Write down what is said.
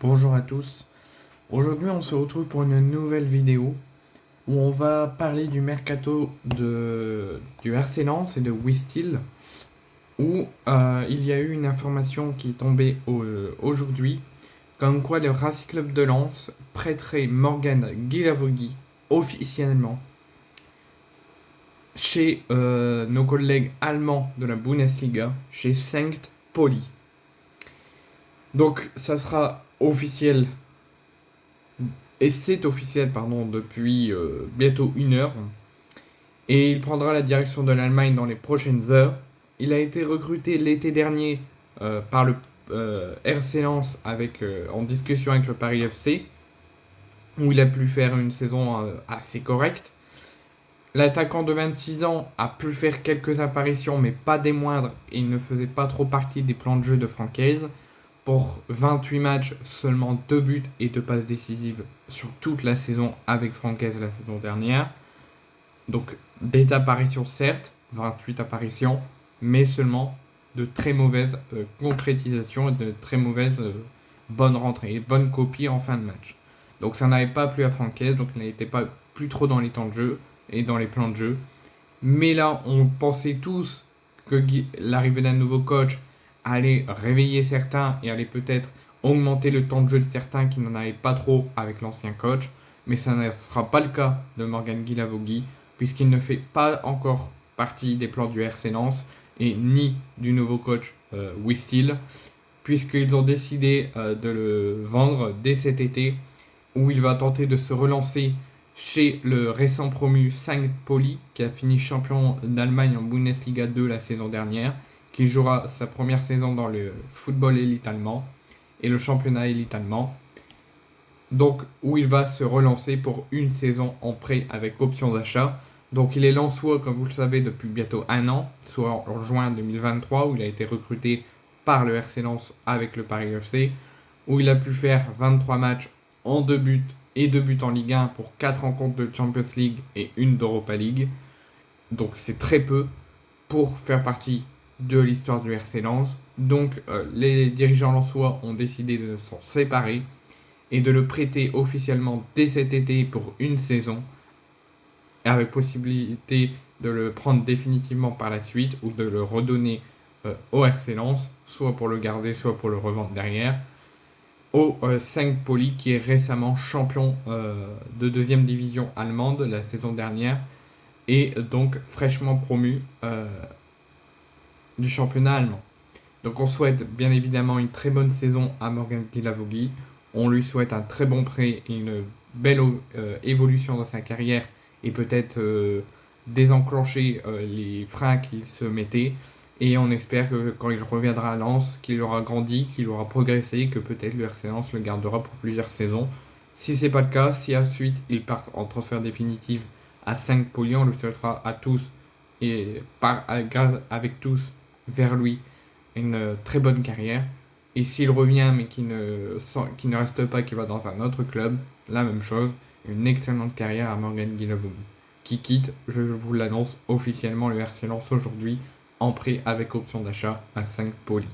Bonjour à tous. Aujourd'hui, on se retrouve pour une nouvelle vidéo où on va parler du mercato du RC Lens et de Wistil, où il y a eu une information qui est tombée aujourd'hui, comme quoi le Racing Club de Lens prêterait Morgan Guilavogui officiellement chez nos collègues allemands de la Bundesliga, chez St. Pauli. Donc ça sera officiel. Et c'est officiel, depuis bientôt 1 heure. Et il prendra la direction de l'Allemagne dans les prochaines heures. Il a été recruté l'été dernier par le RC Lens en discussion avec le Paris FC, où il a pu faire une saison assez correcte. L'attaquant de 26 ans a pu faire quelques apparitions, mais pas des moindres, et il ne faisait pas trop partie des plans de jeu de Francaise. Pour 28 matchs, seulement 2 buts et 2 passes décisives sur toute la saison avec Francaise la saison dernière. Donc des apparitions certes, 28 apparitions, mais seulement de très mauvaises concrétisations et de très mauvaises bonnes rentrées, bonnes copies en fin de match. Donc ça n'avait pas plu à Francaise, donc il n'était pas plus trop dans les temps de jeu et dans les plans de jeu. Mais là, on pensait tous que l'arrivée d'un nouveau coach allait réveiller certains et allait peut-être augmenter le temps de jeu de certains qui n'en avaient pas trop avec l'ancien coach. Mais ça ne sera pas le cas de Morgan Guilavogui, puisqu'il ne fait pas encore partie des plans du RC Lens et ni du nouveau coach Wistil, puisqu'ils ont décidé de le vendre dès cet été, où il va tenter de se relancer chez le récent promu St. Pauli, qui a fini champion d'Allemagne en Bundesliga 2 la saison dernière, qui jouera sa première saison dans le football élite allemand et le championnat élite allemand. Donc, où il va se relancer pour une saison en prêt avec option d'achat. Donc, il est lensois, comme vous le savez, depuis bientôt 1 an, soit en juin 2023, où il a été recruté par le RC Lens avec le Paris FC, où il a pu faire 23 matchs en 2 buts et 2 buts en Ligue 1 pour 4 rencontres de Champions League et une d'Europa League. Donc c'est très peu pour faire partie de l'histoire du RC Lens. Donc les dirigeants lensois ont décidé de s'en séparer et de le prêter officiellement dès cet été pour une saison, avec possibilité de le prendre définitivement par la suite ou de le redonner au RC Lens, soit pour le garder, soit pour le revendre derrière, au St. Pauli, qui est récemment champion de 2e division allemande la saison dernière et donc fraîchement promu du championnat allemand. Donc on souhaite bien évidemment une très bonne saison à Morgan Guilavogui. On lui souhaite un très bon prêt et une belle évolution dans sa carrière et peut-être désenclencher les freins qu'il se mettait. Et on espère que quand il reviendra à Lens, qu'il aura grandi, qu'il aura progressé, que peut-être le RC Lens le gardera pour plusieurs saisons. Si c'est pas le cas, si ensuite il part en transfert définitif à St. Pauli, on le souhaitera à tous et avec tous vers lui une très bonne carrière. Et s'il revient mais qu'il ne reste pas, qu'il va dans un autre club, la même chose, une excellente carrière à Morgan Guilavogui, qui quitte, je vous l'annonce officiellement, le RC Lens aujourd'hui en prêt avec option d'achat à St. Pauli.